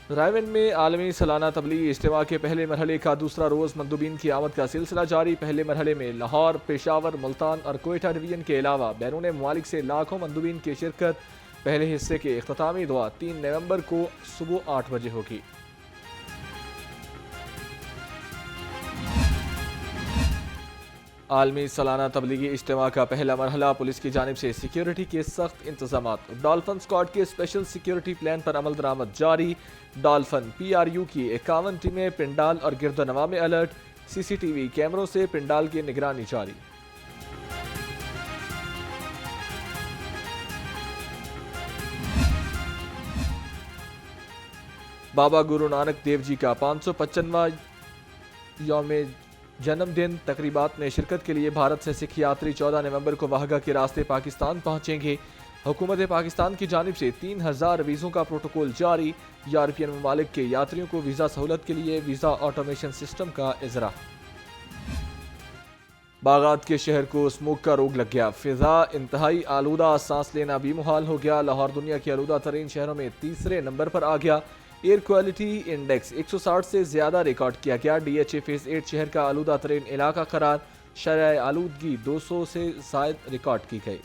رائیونڈ میں عالمی سالانہ تبلیغی اجتماع کے پہلے مرحلے کا دوسرا روز مندوبین کی آمد کا سلسلہ جاری۔ پہلے مرحلے میں لاہور، پشاور، ملتان اور کوئٹہ ڈویژن کے علاوہ بیرون ممالک سے لاکھوں مندوبین کی شرکت۔ پہلے حصے کے اختتامی دعا 3 نومبر کو صبح 8 بجے ہوگی۔ عالمی سالانہ تبلیغی اجتماع کا پہلا مرحلہ پولیس کی جانب سے سیکیورٹی کے سخت انتظامات۔ ڈالفن اسکواڈ کے اسپیشل سیکیورٹی پلان پر عمل درآمد جاری۔ ڈالفن پی آر یو کی 51 ٹیمیں پنڈال اور گرد و نواح میں الرٹ۔ سی سی ٹی وی کیمروں سے پنڈال کی نگرانی جاری۔ بابا گرو نانک دیو جی کا 555واں یوم جنم دن تقریبات میں شرکت کے لیے بھارت سے سکھ یاتری 14 نومبر کو واہگہ کے راستے پاکستان پہنچیں گے۔ حکومت پاکستان کی جانب سے 3000 ویزوں کا پروٹوکول جاری۔ یورپین ممالک کے یاتریوں کو ویزا سہولت کے لیے ویزا آٹومیشن سسٹم کا اجرا۔ باغات کے شہر کو اسموگ کا روگ لگ گیا۔ فضا انتہائی آلودہ، سانس لینا بھی محال ہو گیا۔ لاہور دنیا کے آلودہ ترین شہروں میں تیسرے نمبر پر آ گیا۔ ایئر کوالٹی انڈیکس 160 سے زیادہ ریکارڈ کیا گیا۔ ڈی ایچ اے فیز 8 شہر کا آلودہ ترین علاقہ قرار۔ شرح آلودگی 200 سے زائد ریکارڈ کی گئی۔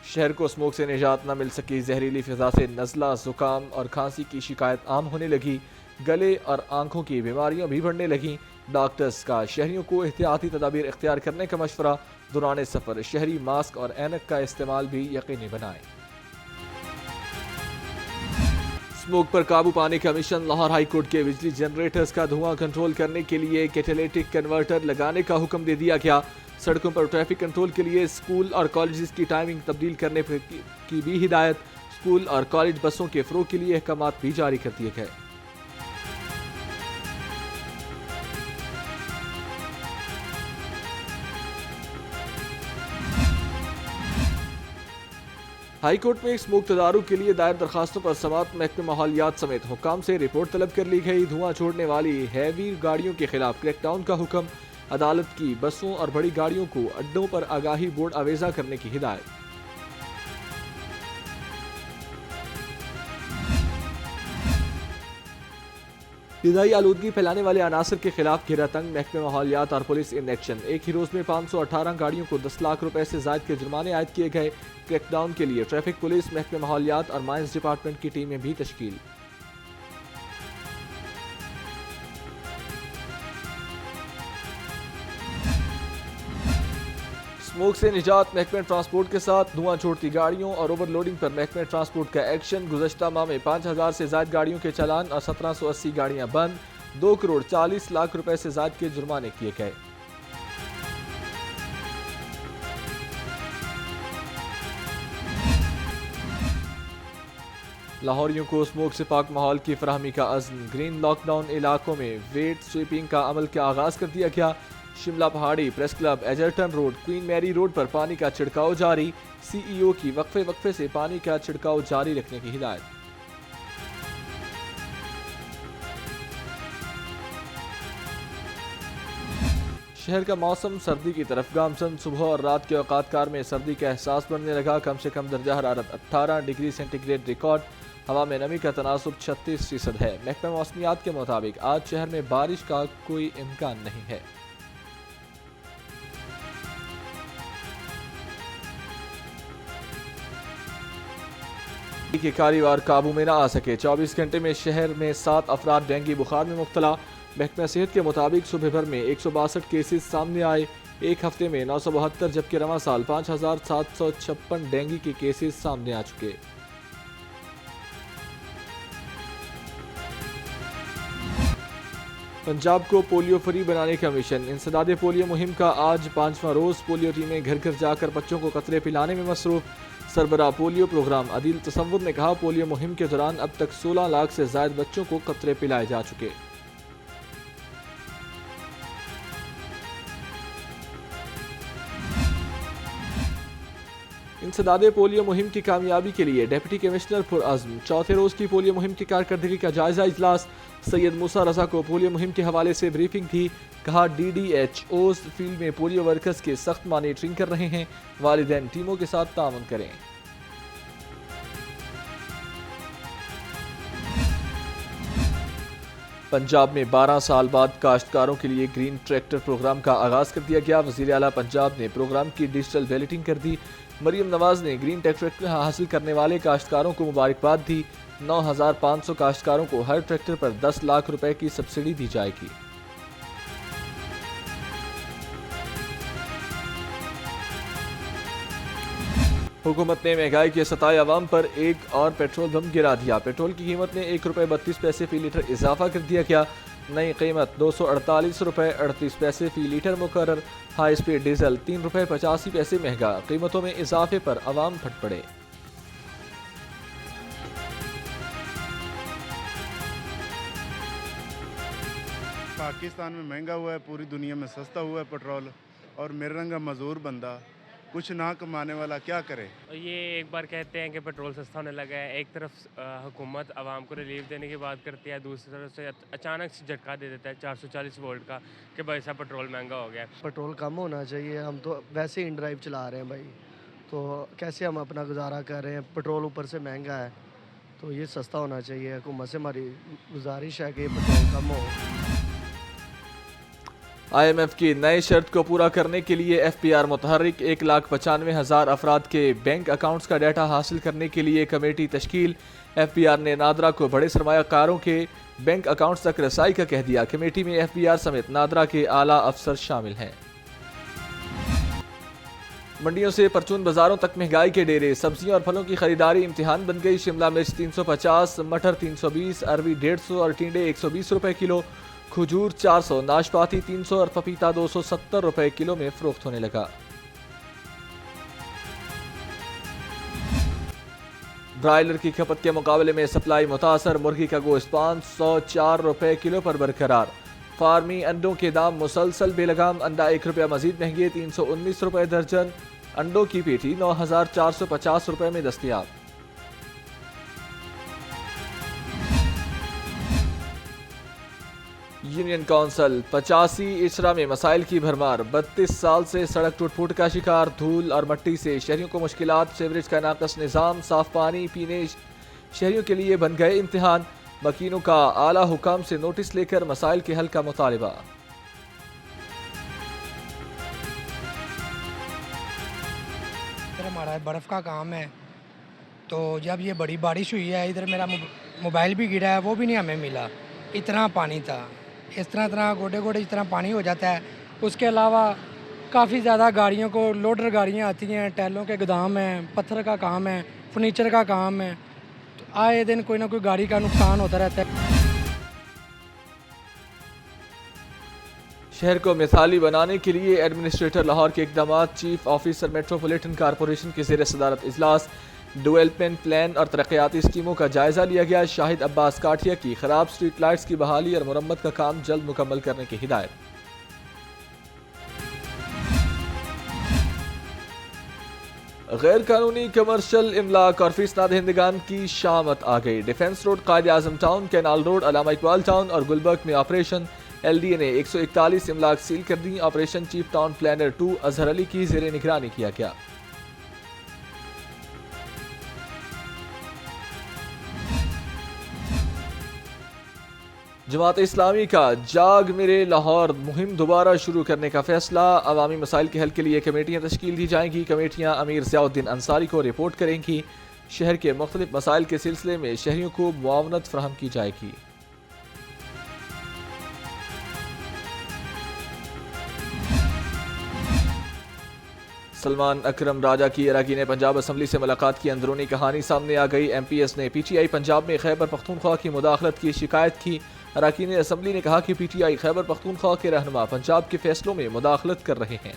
شہر کو اسموگ سے نجات نہ مل سکی۔ زہریلی فضا سے نزلہ، زکام اور کھانسی کی شکایت عام ہونے لگی۔ گلے اور آنکھوں کی بیماریاں بھی بڑھنے لگیں۔ ڈاکٹرز کا شہریوں کو احتیاطی تدابیر اختیار کرنے کا مشورہ۔ دوران سفر شہری ماسک اور اینک کا استعمال بھی یقینی بنائیں۔ اسموگ پر قابو پانے کا مشن۔ لاہور ہائی کورٹ کے بجلی جنریٹرز کا دھواں کنٹرول کرنے کے لیے کیٹلیٹک کنورٹر لگانے کا حکم دے دیا گیا۔ سڑکوں پر ٹریفک کنٹرول کے لیے اسکول اور کالجز کی ٹائمنگ تبدیل کرنے کی بھی ہدایت۔ اسکول اور کالج بسوں کے فروغ کے لیے احکامات بھی جاری کر دیے گئے۔ ہائی کورٹ میں اسموگ تدارک کے لیے دائر درخواستوں پر سماعت۔ محکمہ ماحولیات سمیت حکام سے رپورٹ طلب کر لی گئی۔ دھواں چھوڑنے والی ہیوی گاڑیوں کے خلاف کریک ڈاؤن کا حکم۔ عدالت کی بسوں اور بڑی گاڑیوں کو اڈوں پر آگاہی بورڈ آویزاں کرنے کی ہدایت۔ فضائی آلودگی پھیلانے والے عناصر کے خلاف گھیرا تنگ۔ محکمہ ماحولیات اور پولیس ان ایکشن۔ ایک ہی روز میں 518 گاڑیوں کو 10 لاکھ روپے سے زائد کے جرمانے عائد کیے گئے۔ کریک ڈاؤن کے لیے ٹریفک پولیس، محکمہ ماحولیات اور مائنز ڈپارٹمنٹ کی ٹیمیں بھی تشکیل۔ اسموگ سے نجات محکمہ ٹرانسپورٹ کے ساتھ دھواں چھوڑتی گاڑیوں اور اوور لوڈنگ پر محکمہ ٹرانسپورٹ کا ایکشن۔ گزشتہ ماہ میں 5000 سے زائد گاڑیوں کے چالان اور 1780 گاڑیاں بند۔ 2 کروڑ 40 لاکھ روپے سے زائد کے جرمانے کیے گئے۔ لاہوریوں کو اسموگ سے پاک ماحول کی فراہمی کا عزم۔ گرین لاک ڈاؤن علاقوں میں ویٹ سویپنگ کا عمل کا آغاز کر دیا گیا۔ شملہ پہاڑی، press club, Egerton road, queen میری روڈ پر پانی کا چھڑکاؤ جاری۔ سی ای او کی وقفے سے پانی کا چھڑکاؤ جاری رکھنے کی ہدایت۔ شہر کا موسم سردی کی طرف گامزن۔ صبح اور رات کے اوقات کار میں سردی کا احساس بڑھنے لگا۔ کم سے کم درجہ حرارت 18 ڈگری سینٹی گریڈ ریکارڈ۔ ہوا میں نمی کا تناسب 36% ہے۔ محکمہ موسمیات کے مطابق آج شہر میں بارش کا کوئی امکان نہیں ہے۔ کے کاروبار قابو میں نہ آ سکے۔ 24 گھنٹے میں شہر میں 7 افراد ڈینگی بخار میں مبتلا۔ محکمہ صحت کے مطابق صبح بھر میں 162 کیسز سامنے آئے۔ ایک ہفتے میں 972 جبکہ رواں سال 5756 ڈینگی کے کیسز سامنے آ چکے۔ پنجاب کو پولیو فری بنانے کا مشن۔ انسداد پولیو مہم کا آج 5واں روز۔ پولیو ٹیمیں گھر گھر جا کر بچوں کو قطرے پلانے میں مصروف۔ سربراہ پولیو پروگرام عدیل تصور نے کہا، پولیو مہم کے دوران اب تک 16 لاکھ سے زائد بچوں کو قطرے پلائے جا چکے۔ इंसदाद पोलियो मुहिम की कामयाबी के लिए डिप्टी कमिश्नर पुरअज़्म। चौथे रोज की पोलियो मुहिम की कारकर्दगी का जायजा इजलास। सैयद मूसा रजा को पोलियो मुहिम के हवाले से ब्रीफिंग थी। कहा DDHOs फील्ड में पोलियो वर्कर्स के सख्त मॉनिटरिंग कर रहे हैं। वालिदैन टीमों के साथ ताउन करें। पंजाब में 12 साल बाद काश्तकारों के लिए ग्रीन ट्रैक्टर प्रोग्राम का आगाज कर दिया गया। वज़ीर आला पंजाब ने प्रोग्राम की डिजिटल बैलेटिंग कर दी। मरियम नवाज ने ग्रीन ट्रैक्टर हासिल करने वाले काश्तकारों को मुबारकबाद दी। 9,500 काश्तकारों को हर ट्रैक्टर पर 10 लाख रुपए की सब्सिडी दी जाएगी। हुकूमत ने महंगाई के सताए अवाम पर एक और पेट्रोल बम गिरा दिया। पेट्रोल की कीमत में ₹1.32 फी लीटर इजाफा कर दिया गया। नई कीमत ₹248.38 फी लीटर मुकर्रर। हाई स्पीड डीजल ₹3.85 महंगा। कीमतों में इजाफे पर अवाम फट पड़े। पाकिस्तान में महंगा हुआ है, पूरी दुनिया में सस्ता हुआ है पेट्रोल, और मेरे रंगा मजदूर बंदा कुछ ना कमाने वाला क्या करे। ये एक बार कहते हैं कि पेट्रोल सस्ता होने लगा है, एक तरफ हुकूमत आवाम को रिलीफ देने की बात करती है, दूसरी तरफ से अचानक से झटका दे देता है 440 वोल्ट का कि भाई साहब पेट्रोल महंगा हो गया है। पेट्रोल कम होना चाहिए। हम तो वैसे ही इन ड्राइव चला रहे हैं भाई, तो कैसे हम अपना गुजारा कर रहे हैं। पेट्रोल ऊपर से महंगा है, तो ये सस्ता होना चाहिए। हुकूमत से हमारी गुजारिश है कि पेट्रोल कम हो। IMF की नई शर्त को पूरा करने के लिए FPR मुतहर्रिक 1,95,000 अफराद के बैंक अकाउंट्स का डाटा हासिल करने के लिए कमेटी तश्कील। FPR ने नादरा को बड़े सरमायाकारों के बैंक अकाउंट्स तक रसाई का कह दिया। कमेटी में FPR समेत नादरा के आला अफसर शामिल हैं। मंडियों से परचून बाजारों तक महंगाई के डेरे। सब्जियों और फलों की खरीदारी इम्तिहान बन गई। शिमला मिर्च 350, मटर 320, अरवी 150 और टिंडे 120 रुपए किलो। खजूर 400, नाशपाती 300 और पपीता 270 रुपए किलो में फरोख्त होने लगा। ब्रायलर की खपत के मुकाबले में सप्लाई मुतासर। मुर्गी का गोश्त 504 रुपए किलो पर बरकरार। फार्मी अंडों के दाम मुसलसल बेलगाम। अंडा ₹1 मजीद महंगे, 319 रुपए दर्जन। अंडों की पेटी 9,450 रुपए में दस्तयाब। यूनियन काउंसिल 85 इशरा में मसाइल की भरमार। 32 साल से सड़क टूट फूट का शिकार। धूल और मट्टी से शहरियों को मुश्किलात। सीवरेज का नाकस निज़ाम, साफ पानी पीने शहरियों के लिए बन गए इम्तिहान। मकीनों का आला हुकाम से नोटिस लेकर मसाइल के हल का मुतालिबा। हमारा बर्फ़ का काम है, तो जब ये बड़ी बारिश हुई है, इधर मेरा मोबाइल भी गिरा है, वो भी नहीं हमें मिला। इतना पानी था, इस तरह गोडे गोडे इतना पानी हो जाता है। उसके अलावा काफ़ी ज़्यादा गाड़ियों को लोडर गाड़ियाँ आती हैं, टैलों के गोदाम हैं, पत्थर का काम है, फर्नीचर का काम है, तो आए दिन कोई ना कोई गाड़ी का नुकसान होता रहता है। शहर को मिसाली बनाने के लिए एडमिनिस्ट्रेटर लाहौर के इकदाम। चीफ ऑफिसर मेट्रोपॉलिटन कॉरपोरेशन के ज़ेर सदारत इजलास। डेवलपमेंट प्लान और तरक्याती स्कीमों का जायजा लिया गया। शाहिद अब्बास काठिया की खराब स्ट्रीट लाइट्स की बहाली और मुरम्मत का काम जल्द मुकम्मल करने की हिदायत। गैर कानूनी कमर्शियल इमलाक और फीस ना दहिंदगान की शामत आ गई। डिफेंस रोड, कायद आजम town, canal road, Allama Iqbal town और गुलबर्ग में ऑपरेशन। LDA ने 141 इमलाक सील कर दी। Operation chief town planner 2 Azhar Ali की ज़ेर निगरानी किया गया। जमात इस्लामी का जाग मेरे लाहौर मुहिम दोबारा शुरू करने का फैसला। अवामी मसाइल के हल के लिए कमेटियाँ तश्कील दी जाएंगी। कमेटियाँ अमीर ज़ियाउद्दीन अंसारी को रिपोर्ट करेंगी। शहर के मुख्तलिफ मसाइल के सिलसिले में शहरियों को मुआवनत फराहम की जाएगी। सलमान अकरम राजा की अरकान पंजाब असम्बली से मुलाकात की अंदरूनी कहानी सामने आ गई। MPS ने PTI पंजाब में खैबर पख्तूनख्वा की मुदाखलत की शिकायत की। अरकान असम्बली ने कहा कि PTI खैबर पख्तूनख्वा के रहनुमा पंजाब के फैसलों में मुदाखलत कर रहे हैं।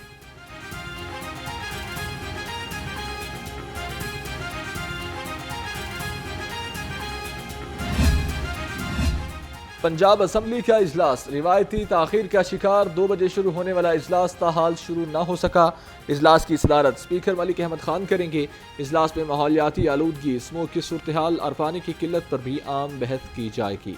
पंजाब असम्बली का इजलास रिवायती ताखीर का शिकार 2 बजे शुरू होने वाला इजलास ताहाल शुरू न हो सका। इजलास की सदारत स्पीकर मलिक अहमद खान करेंगे। इजलास में माहौलियाती आलूदगी, स्मोक की सूरत हाल और पानी की किल्लत पर भी आम बहस की जाएगी।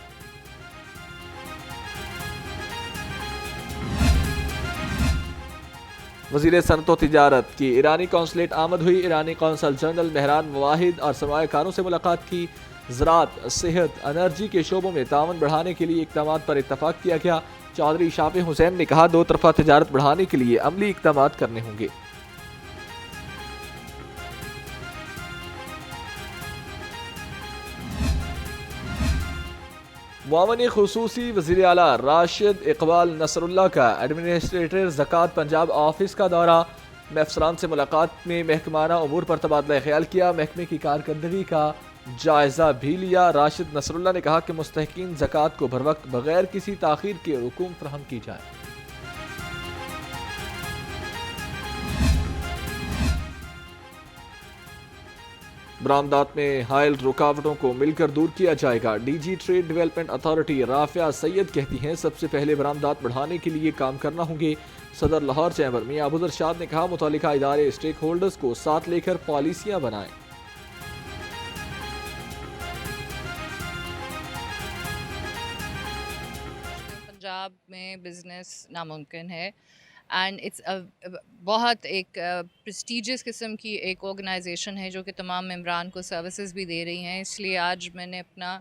वज़ीर सनअत व तिजारत की ईरानी कौंसलेट आमद हुई। ईरानी कौंसल जनरल महरान मुवाहिद और सरमायाकारों से मुलाकात की। ज़राअत, सेहत, एनर्जी के शोबों में तावन बढ़ाने के लिए इक़दाम पर इत्तफाक किया गया। चौधरी शाफी हुसैन ने कहा, 2 तरफ़ा तिजारत बढ़ाने के लिए अमली इक़दाम करने होंगे। मुआवन खुसूसी वज़ीर आला राशिद इकबाल नसरुल्लाह का एडमिनिस्ट्रेटर ज़कात पंजाब ऑफिस का दौरा। अफसरान से मुलाकात में महकमाना उमूर पर तबादला ख्याल किया। महकमे की कारकर्दगी का जायज़ा भी लिया। राशिद नसरुल्लाह ने कहा कि मुस्तहिकीन ज़कात को बर वक्त बगैर किसी ताख़ीर के हुकूम फराहम की जाए। बरामदात में हायल रुकावटों को मिलकर दूर किया जाएगा। DG trade development authority Rafia Syed कहती हैं, सबसे पहले बरामदात बढ़ाने के लिए काम करना होंगे। सदर लाहौर चैम्बर मियां अबू इरशाद ने कहा, मुतालिका इदारे स्टेक होल्डर्स को साथ लेकर पॉलिसियां बनाएं। पंजाब में बिज़नेस नामुमकिन है एंड इट्स बहुत एक प्रेस्टीजियस किस्म की एक ऑर्गेनाइजेशन है जो कि तमाम मेंबरान को सर्विसेज भी दे रही हैं। इसलिए आज मैंने अपना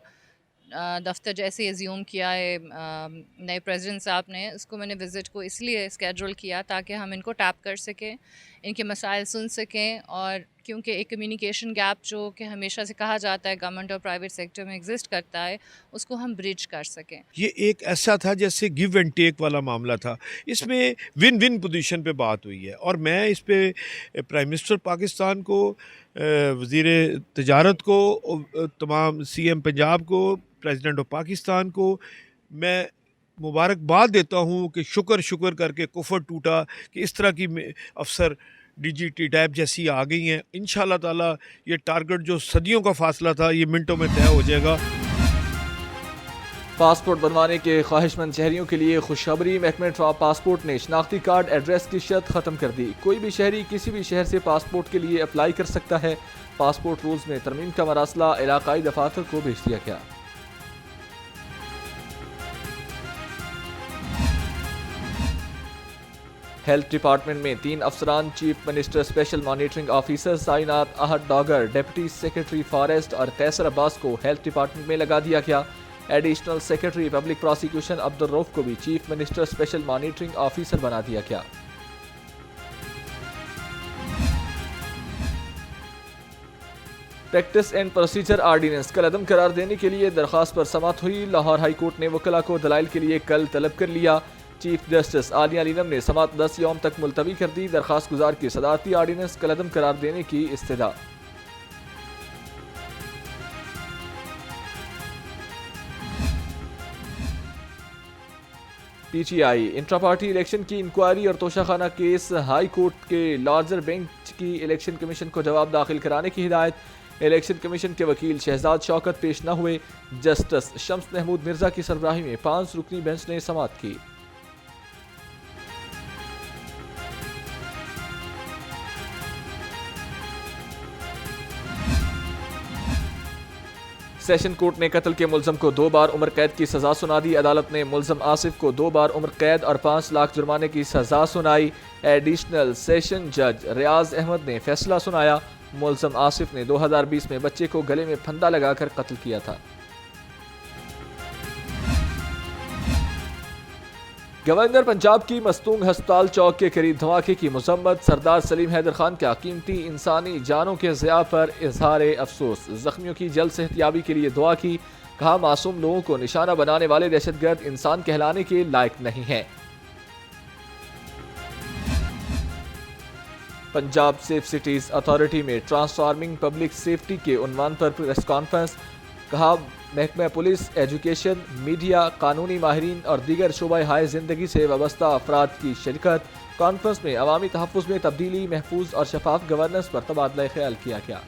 दफ्तर जैसे एज्यूम किया है नए प्रेसिडेंट साहब ने, उसको मैंने विज़िट को इसलिए स्केड्यूल किया ताकि हम इनको टैप कर सकें, इनके मसाइल सुन सकें, और क्योंकि एक कम्युनिकेशन गैप जो कि हमेशा से कहा जाता है गवर्नमेंट और प्राइवेट सेक्टर में एग्जिस्ट करता है, उसको हम ब्रिज कर सकें। ये एक ऐसा था जैसे गिव एंड टेक वाला मामला था। इसमें विन विन पोजीशन पे बात हुई है और मैं इस पे प्राइम मिनिस्टर पाकिस्तान को, वज़ीर तिजारत को, तमाम CM पंजाब को, प्रेसिडेंट ऑफ पाकिस्तान को मैं मुबारकबाद देता हूँ कि शुक्र करके कुफर टूटा कि इस तरह की अफसर DGT टैब जैसी आ गई हैं। इंशाल्लाह ताला ये टारगेट जो सदियों का फासला था ये मिनटों में तय हो जाएगा। पासपोर्ट बनवाने के ख्वाहिशमंद शहरियों के लिए खुशखबरी। महकमे पासपोर्ट ने शनाख्ती कार्ड एड्रेस की शर्त ख़त्म कर दी। कोई भी शहरी किसी भी शहर से पासपोर्ट के लिए अप्लाई कर सकता है। पासपोर्ट रूल्स में तरमीम का मरासला इलाकाई दफातर को भेज दिया गया। हेल्थ डिपार्टमेंट में 3 अफसरान, chief minister special monitoring officer साइनात Ahad Dogar, deputy secretary forest और कैसर अब्बास को हेल्थ डिपार्टमेंट में लगा दिया गया। Additional secretary public prosecution Abdul Rauf को भी chief minister special monitoring officer बना दिया गया। प्रैक्टिस एंड प्रोसीजर आर्डीनेंस कलअदम करार देने के लिए दरख्वास्त पर समाअत हुई। लाहौर हाई कोर्ट ने वकला को दलाइल के लिए कल तलब कर लिया। चीफ जस्टिस आलिया लीनम ने समाअत 10 यौम तक मुलतवी कर दी। दरख्वास्त गुजार की सदारती आर्डीनेंस कलअदम करार देने की इस्तदा। PTI इंट्रा पार्टी इलेक्शन की इंक्वायरी और तोशाखाना केस, हाई कोर्ट के लार्जर बेंच की इलेक्शन कमीशन को जवाब दाखिल कराने की हिदायत। इलेक्शन कमीशन के वकील शहजाद शौकत पेश न हुए। जस्टिस शम्स महमूद मिर्जा की सरबराही में 5 रुकनी बेंच ने समाअत की। सेशन कोर्ट ने कत्ल के मुलजम को 2 बार उम्र कैद की सजा सुना दी। अदालत ने मुलजम आसिफ को 2 बार उम्र कैद और 5 लाख जुर्माने की सजा सुनाई। एडिशनल सेशन जज रियाज अहमद ने फैसला सुनाया। मुलजम आसिफ ने 2020 में बच्चे को गले में फंदा लगाकर कत्ल किया था। गवर्नर पंजाब की मस्तूंग हस्पताल चौक के करीब धमाके की मजम्मत। सरदार सलीम हैदर खान का कीमती इंसानी जानों के ज़िया पर इजहार अफसोस। जख्मियों की जल्द सेहतियाबी के लिए दुआ की। कहा, मासूम लोगों को निशाना बनाने वाले दहशतगर्द इंसान कहलाने के लायक नहीं हैं। पंजाब सेफ सिटीज अथॉरिटी में ट्रांसफार्मिंग पब्लिक सेफ्टी के उन्वान पर प्रेस कॉन्फ्रेंस। कहा, महकमा पुलिस, एजुकेशन, मीडिया, कानूनी माहिरीन और दीगर शोबा हाय जिंदगी से वाबस्ता अफराद की शिरकत। कॉन्फ्रेंस में अवामी तहफ़्फ़ुज़ में तब्दीली, महफूज और शफाफ गवर्नेंस पर तबादला ख्याल किया गया।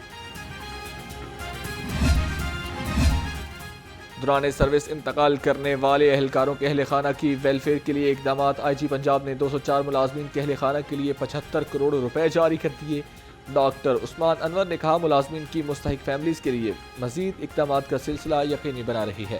دوران سروس انتقال کرنے والے اہلکاروں کے اہل خانہ کی ویلفیئر کے لیے اقدامات۔ آئی جی پنجاب نے 204 ملازمین کے اہل خانہ کے لیے 75 کروڑ روپے جاری کر دیے۔ ڈاکٹر عثمان انور نے کہا ملازمین کی مستحق فیملیز کے لیے مزید اقدامات کا سلسلہ یقینی بنا رہی ہے۔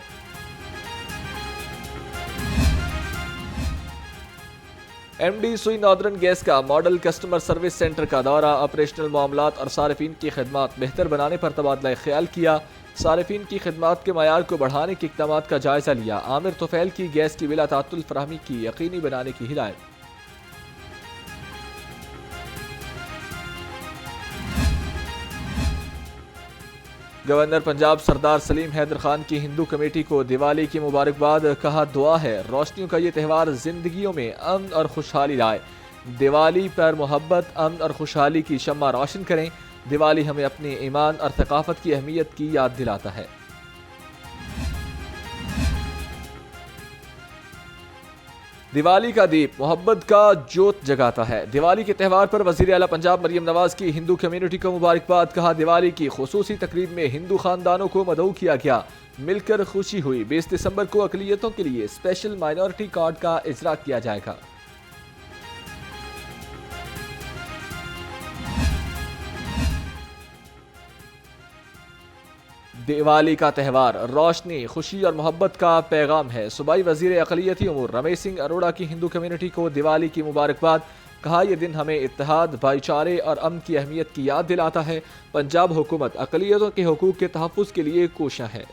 ایم ڈی سوئی ناردرن گیس کا ماڈل کسٹمر سروس سینٹر کا دورہ، آپریشنل معاملات اور صارفین کی خدمات بہتر بنانے پر تبادلہ خیال کیا۔ صارفین کی خدمات کے معیار کو بڑھانے کے اقدامات کا جائزہ لیا۔ عامر طفیل کی گیس کی بلا تعطل فراہمی کی یقینی بنانے کی ہدایت۔ گورنر پنجاب سردار سلیم حیدر خان کی ہندو کمیٹی کو دیوالی کی مبارکباد، کہا دعا ہے روشنیوں کا یہ تہوار زندگیوں میں امن اور خوشحالی لائے۔ دیوالی پر محبت، امن اور خوشحالی کی شمع روشن کریں۔ دیوالی ہمیں اپنے ایمان اور ثقافت کی اہمیت کی یاد دلاتا ہے۔ دیوالی کا دیپ محبت کا جوت جگاتا ہے۔ دیوالی کے تہوار پر وزیر اعلیٰ پنجاب مریم نواز کی ہندو کمیونٹی کو مبارکباد، کہا دیوالی کی خصوصی تقریب میں ہندو خاندانوں کو مدعو کیا گیا، مل کر خوشی ہوئی۔ 20 دسمبر کو اقلیتوں کے لیے اسپیشل مائنورٹی کارڈ کا اجرا کیا جائے گا۔ دیوالی کا تہوار روشنی، خوشی اور محبت کا پیغام ہے۔ صوبائی وزیر اقلیتی امور رمیش سنگھ اروڑہ کی ہندو کمیونٹی کو دیوالی کی مبارکباد، کہا یہ دن ہمیں اتحاد، بھائی چارے اور امن کی اہمیت کی یاد دلاتا ہے۔ پنجاب حکومت اقلیتوں کے حقوق کے تحفظ کے لیے کوشاں ہے۔